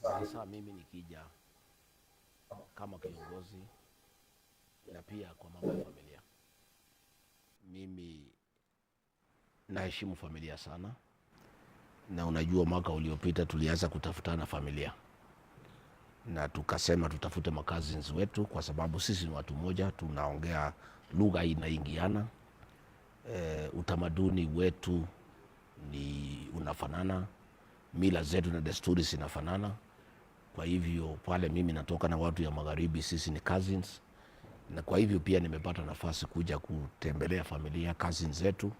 hasa mimi nikija kama kiongozi na pia kwa mambo ya familia. Mimi naheshimu familia sana, na unajua mwaka uliopita tulianza kutafutana familia na tukasema tutafute makazins wetu, kwa sababu sisi ni watu moja, tunaongea lugha inaingiana, utamaduni wetu ni unafanana, mila zetu na desturi zinafanana. Kwa hivyo pale mimi natoka na watu ya magharibi, sisi ni cousins, na kwa hivyo pia nimepata nafasi kuja kutembelea familia cousins zetu,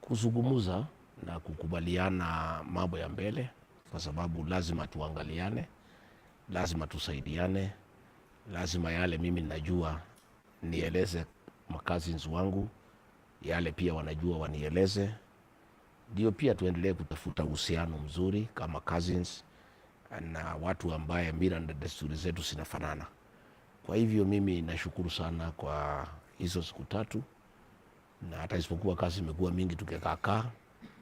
kuzungumza na kukubaliana mambo ya mbele, kwa sababu lazima tuangaliane, lazima tusaidiane, lazima yale mimi najua nieleze cousins wangu, yale pia wanajua wanieleze, ndio pia tuendelee kutafuta uhusiano mzuri kama cousins na watu ambaye mila na desturi zetu zinafanana. Kwa hivyo mimi nashukuru sana kwa hizo siku tatu, na hata isipokuwa kazi imekuwa mingi tukekaa,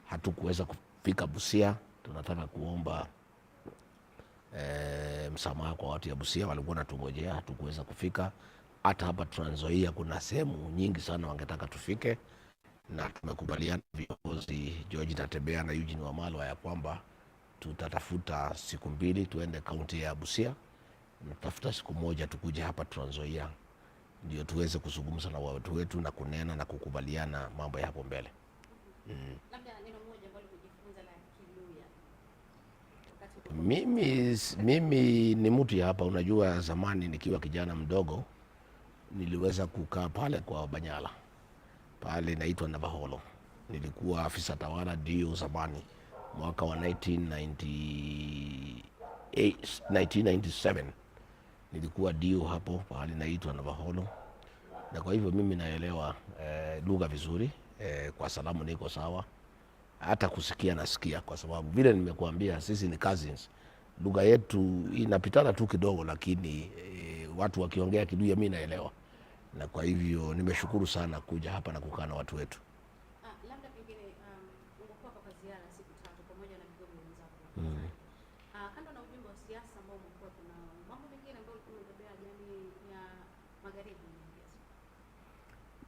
hatukuweza kufika Busia. Tunataka kuomba msamaha kwa watu ya Busia, walikuwa natungojea, hatukuweza kufika. Hata hapa Trans Nzoia kuna sehemu nyingi sana wangetaka tufike, na tumekubaliana viongozi George Natembeya na Eugene Wamalwa ya kwamba tutatafuta siku mbili tuende kaunti ya Busia, natafuta siku moja tukuje hapa Trans Nzoia, ndio tuweze kuzungumza na watu wetu na kunena na kukubaliana mambo ya hapo mbele. Labda neno moja ambalo kujifunza la Kiluya. Mimi ni mtu ya hapa. Unajua zamani nikiwa kijana mdogo niliweza kukaa pale kwa Banyala, pale naitwa Navaholo. Nilikuwa afisa tawala dio zamani mwaka wa 1997 nilikuwa dio hapo pale naitwa Navaholo, na kwa hivyo mimi naelewa lugha vizuri, kwa salamu niko sawa, hata kusikia nasikia, kwa sababu vile nimekuambia sisi ni cousins. Lugha yetu inapitana tu kidogo, lakini watu wakiongea Kiluya mimi naelewa, na kwa hivyo nimeshukuru sana kuja hapa na kukaa na watu wetu. Labda pengine ungekuwa kwa ziara siku tatu pamoja na vigogo wenzako. Kando na ujumbe wa siasa ambao umekuwa, kuna mambo mengine ambayo ungebea jamii ya magharibi?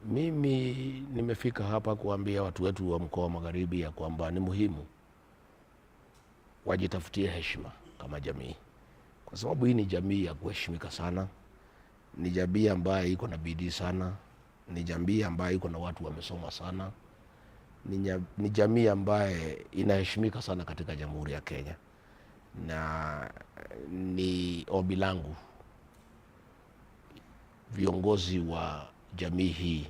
Mimi nimefika hapa kuambia watu wetu wa mkoa wa Magharibi ya kwamba ni muhimu wajitafutie heshima kama jamii, kwa sababu hii ni jamii ya kuheshimika sana, ni jamii ambayo iko na bidii sana, ni jamii ambayo iko na watu wamesoma sana, ni jamii ambaye inaheshimika sana katika Jamhuri ya Kenya, na ni ombi langu viongozi wa jamii hii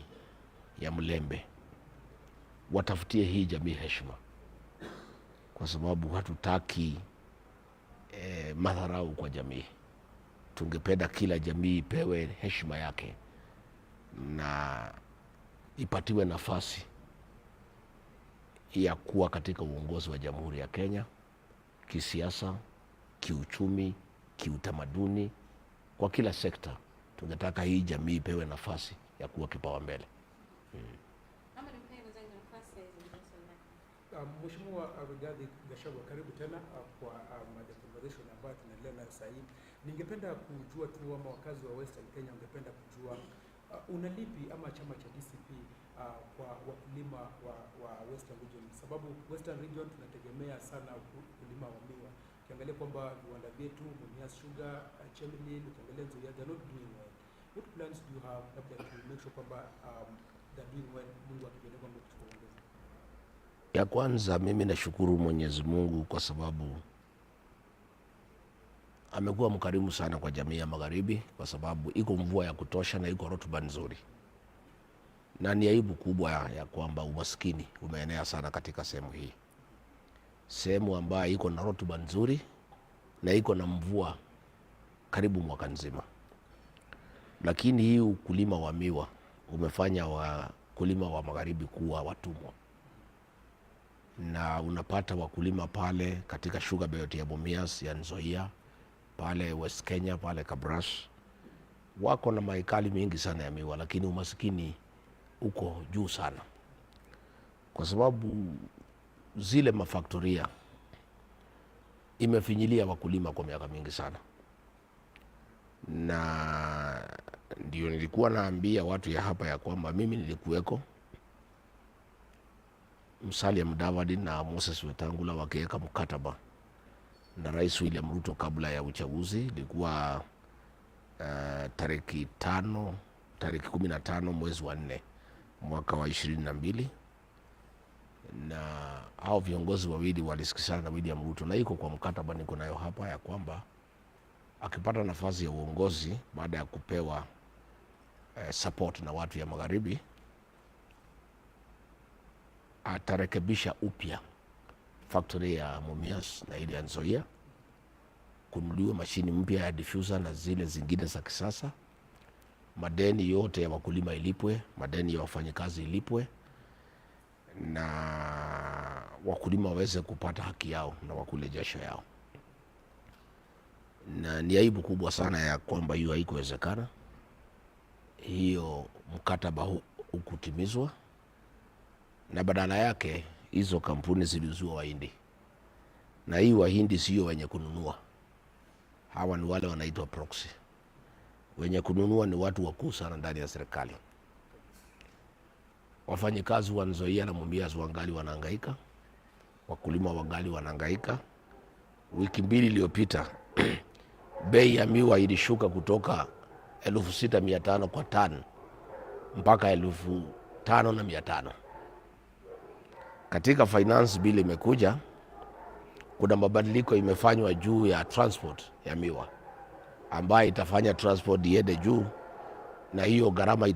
ya Mlembe watafutie hii jamii heshima, kwa sababu hatutaki madharau kwa jamii. Tungependa kila jamii ipewe heshima yake na ipatiwe nafasi ya kuwa katika uongozi wa Jamhuri ya Kenya, kisiasa, kiuchumi, kiutamaduni, kwa kila sekta. Tungetaka hii jamii ipewe nafasi ya kuwa kipawa mbele. Mheshimiwa Rigathi Gachagua, karibu tena kwa conversation ambayo tunaendelea nayo sasa hivi. Ningependa kujua tu, ama wakazi wa Western Kenya ungependa kujua unalipi ama chama cha DCP kwa wakulima wa Western Region, sababu Western Region tunategemea sana ukulima wa miwa. Ukiangalia kwamba viwanda vyetu Mumias Sugar, Chemelil, ukiangalia Nzoia, they are not doing well. What plans do you have labda to make sure kwamba they're doing well? Mungu akijalia kwamba tukuongeza. Ya kwanza mimi nashukuru Mwenyezi Mungu kwa sababu amekuwa mkarimu sana kwa jamii ya Magharibi, kwa sababu iko mvua ya kutosha na iko rutuba nzuri, na ni aibu kubwa ya kwamba umaskini umeenea sana katika sehemu hii, sehemu ambayo iko na rutuba nzuri na iko na mvua karibu mwaka nzima. Lakini hii ukulima wa miwa umefanya wakulima wa Magharibi kuwa watumwa, na unapata wakulima pale katika sugar belt ya Mumias, ya Nzoia, pale West Kenya, pale Kabras, wako na maekali mingi sana ya miwa, lakini umasikini uko juu sana, kwa sababu zile mafaktoria imefinyilia wakulima kwa miaka mingi sana, na ndio nilikuwa naambia watu ya hapa ya kwamba mimi nilikuweko Musalia Mudavadi na Moses Wetangula wakiweka mkataba na Rais William Ruto kabla ya uchaguzi. Ilikuwa tariki 15 mwezi wa 4 mwaka wa 22, na hao viongozi wawili walisikizana na William Ruto, na iko kwa mkataba niko nayo hapa ya kwamba akipata nafasi ya uongozi baada ya kupewa support na watu ya magharibi, atarekebisha upya factory ya Mumias na ile ya Nzoia, kununuliwe mashini mpya ya diffuser na zile zingine za kisasa, madeni yote ya wakulima ilipwe, madeni ya wafanyikazi ilipwe, na wakulima waweze kupata haki yao na wakule jasho yao. Na ni aibu kubwa sana ya kwamba hiyo haikuwezekana, hiyo mkataba hukutimizwa, na badala yake hizo kampuni ziliuziwa Wahindi, na hii Wahindi sio wenye kununua. Hawa ni wale wanaitwa proxy. Wenye kununua ni watu wakuu sana ndani ya serikali. Wafanyikazi wa Nzoia na Mumias wangali wanahangaika, wakulima wangali wanahangaika. Wiki mbili iliyopita bei ya miwa ilishuka kutoka 6,500 kwa tani mpaka 5,500. Katika finance bill imekuja, kuna mabadiliko imefanywa juu ya transport ya miwa ambayo itafanya transport iende juu, na hiyo gharama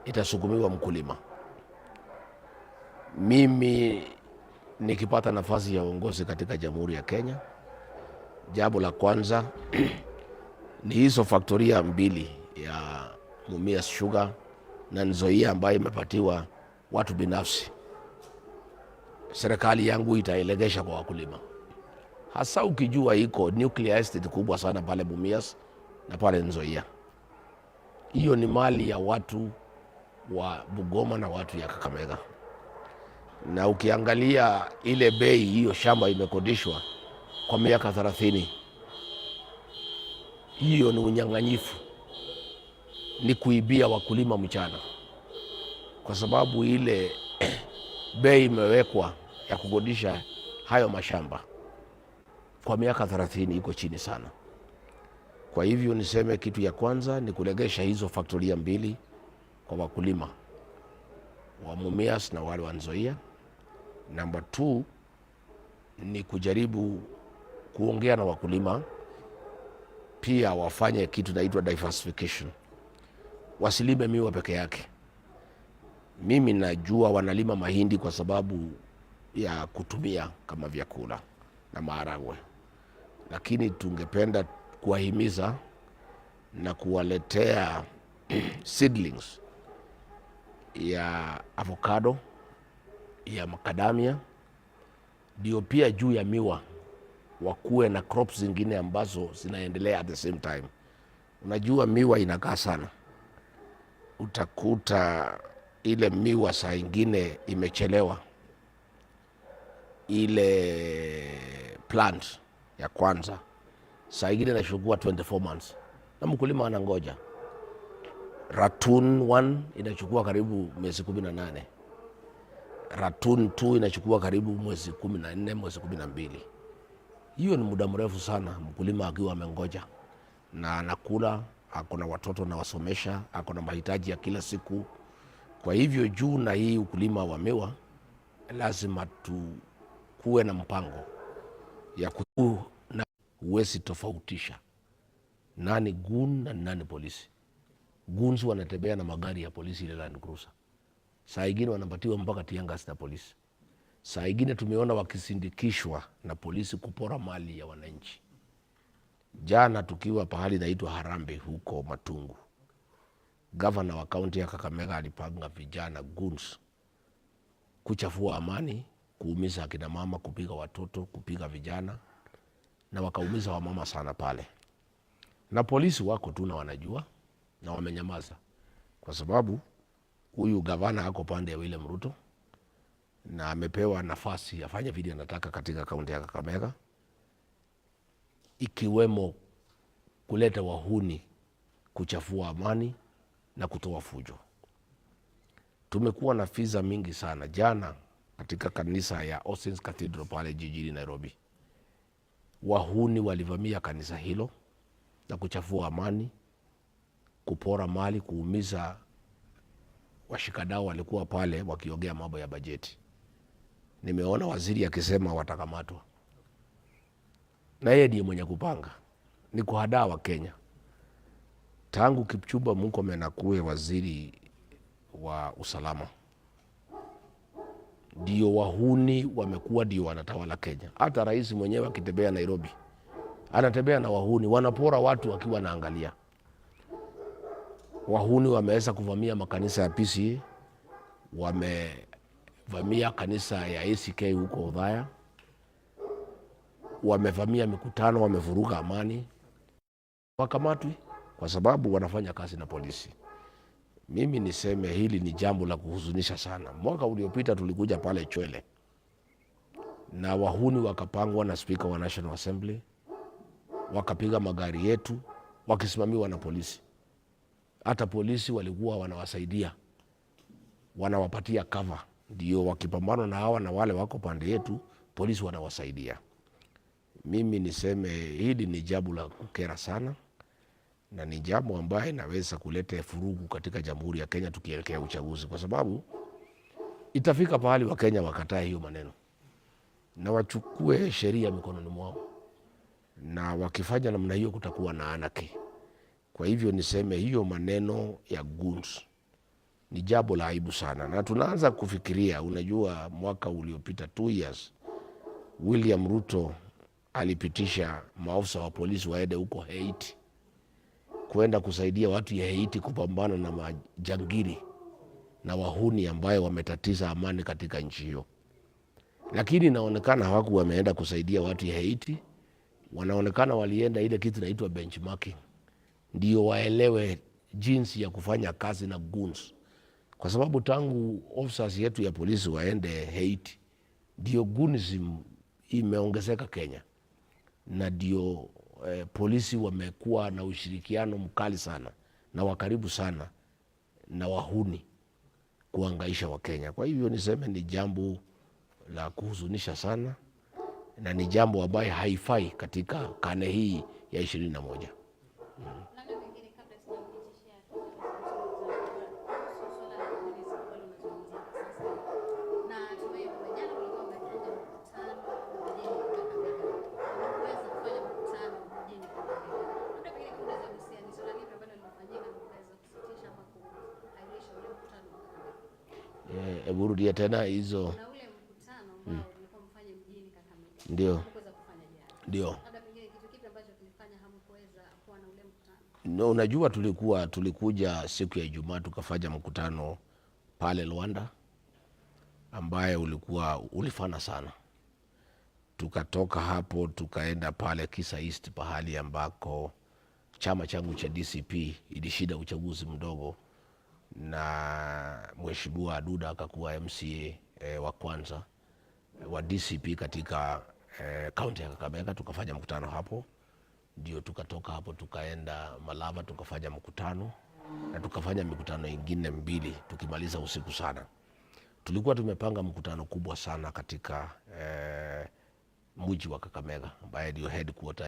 itasukumiwa mkulima. Mimi nikipata nafasi ya uongozi katika Jamhuri ya Kenya, jambo la kwanza ni hizo faktoria mbili ya Mumias Sugar na Nzoia ambayo imepatiwa watu binafsi, serikali yangu itaelegesha kwa wakulima. Hasa ukijua iko nuclear estate kubwa sana pale Mumias na pale Nzoia. Hiyo ni mali ya watu wa Bungoma na watu ya Kakamega. Na ukiangalia ile bei, hiyo shamba imekodishwa kwa miaka 30. Hiyo ni unyang'anyifu, ni kuibia wakulima mchana, kwa sababu ile bei imewekwa ya kukodisha hayo mashamba kwa miaka 30 iko chini sana. Kwa hivyo niseme kitu ya kwanza ni kulegesha hizo faktoria mbili kwa wakulima wa Mumias na wale wa Nzoia. Number 2 ni kujaribu kuongea na wakulima pia wafanye kitu naitwa diversification. Wasilime miwa peke yake. Mimi najua wanalima mahindi kwa sababu ya kutumia kama vyakula na maharagwe, lakini tungependa kuwahimiza na kuwaletea seedlings ya avocado, ya macadamia, ndio pia juu ya miwa wakuwe na crops zingine ambazo zinaendelea at the same time. Unajua miwa inakaa sana, utakuta ile miwa saa ingine imechelewa, ile plant ya kwanza saa ingine inachukua 24 months na mkulima anangoja. Ratoon 1 inachukua karibu mwezi 18. Ratoon 2 inachukua karibu mwezi 14, mwezi 12. Hiyo ni muda mrefu sana mkulima akiwa amengoja, na anakula, ako na watoto na wasomesha, ako na mahitaji ya kila siku. Kwa hivyo juu na hii ukulima wa miwa lazima kuwe na mpango ya na uwezi tofautisha nani gun na nani polisi. Guns wanatembea na magari ya polisi, ile Land Cruiser. Saa ingine wanapatiwa mpaka tiangas na polisi. Saa ingine tumeona wakisindikishwa na polisi kupora mali ya wananchi. Jana tukiwa pahali naitwa Harambe huko Matungu, gavana wa kaunti ya Kakamega alipanga vijana guns kuchafua amani, kuumiza akina mama, kupiga watoto, kupiga vijana, na wakaumiza wamama sana pale. Na polisi wako tu na wanajua na wamenyamaza, kwa sababu huyu gavana ako pande ya William Ruto na amepewa nafasi afanye vile anataka katika kaunti ya Kakamega, ikiwemo kuleta wahuni, kuchafua amani na kutoa fujo. Tumekuwa na visa mingi sana. Jana katika kanisa ya Austin's Cathedral pale jijini Nairobi, wahuni walivamia kanisa hilo na kuchafua amani, kupora mali, kuumiza washikadau walikuwa pale wakiongea mambo ya bajeti. Nimeona waziri akisema watakamatwa, na yeye ndiye mwenye kupanga. Ni kuhadaa wa Kenya. Tangu Kipchumba Murkomen akuwe waziri wa usalama, ndio wahuni wamekuwa ndio wanatawala Kenya. Hata rais mwenyewe akitembea Nairobi anatembea na wahuni, wanapora watu wakiwa naangalia. Wahuni wameweza kuvamia makanisa ya PCA, wamevamia kanisa ya ACK huko Othaya, wamevamia mikutano, wamevuruga amani. Wakamatwi kwa sababu wanafanya kazi na polisi. Mimi niseme hili ni jambo la kuhuzunisha sana. Mwaka uliopita tulikuja pale Chwele na wahuni wakapangwa na Speaker wa National Assembly, wakapiga magari yetu wakisimamiwa na polisi. Hata polisi walikuwa wanawasaidia, wanawapatia cover, ndio wakipambana na hawa na wale wako pande yetu, polisi wanawasaidia. Mimi niseme hili ni jambo la kukera sana, na ni jambo ambaye inaweza kuleta furugu katika Jamhuri ya Kenya tukielekea uchaguzi, kwa sababu itafika pahali wa Kenya wakatae hiyo maneno na wachukue sheria mikononi mwao, na wakifanya namna hiyo kutakuwa na anarchy. Kwa hivyo niseme hiyo maneno ya goons ni jambo la aibu sana, na tunaanza kufikiria. Unajua, mwaka uliopita 2 years William Ruto alipitisha maafisa wa polisi waende huko Haiti kwenda kusaidia watu ya Haiti kupambana na majangili na wahuni ambayo wametatiza amani katika nchi hiyo. Lakini inaonekana hawakuwa wameenda kusaidia watu ya Haiti, wanaonekana walienda ile kitu inaitwa benchmarking, ndio waelewe jinsi ya kufanya kazi na goons. Kwa sababu tangu officers yetu ya polisi waende Haiti, ndio goonism imeongezeka Kenya, na ndio polisi wamekuwa na ushirikiano mkali sana na wakaribu sana na wahuni kuangaisha wa Kenya. Kwa hivyo niseme ni jambo la kuhuzunisha sana, na ni jambo ambayo haifai katika karne hii ya 21. Burudia tena hizo. Na ule mkutano ambao ulikuwa mfanye mjini Kakamega. Ndio. Hamkuweza kufanya jana. Ndio. Labda pengine kitu kipi ambacho kilifanya hamkuweza kuwa na ule mkutano? No, unajua tulikuja siku ya Ijumaa tukafanya mkutano pale Luanda ambaye ulifana sana. Tukatoka hapo tukaenda pale Kisa East, pahali ambako chama changu cha DCP ilishinda uchaguzi mdogo, na Mheshimiwa Aduda akakuwa MCA wa kwanza wa DCP katika kaunti ya Kakamega. Tukafanya mkutano hapo, ndio tukatoka hapo tukaenda Malava tukafanya mkutano, na tukafanya mikutano ingine 2 tukimaliza usiku sana. Tulikuwa tumepanga mkutano kubwa sana katika mji wa Kakamega ambaye ndio headquarter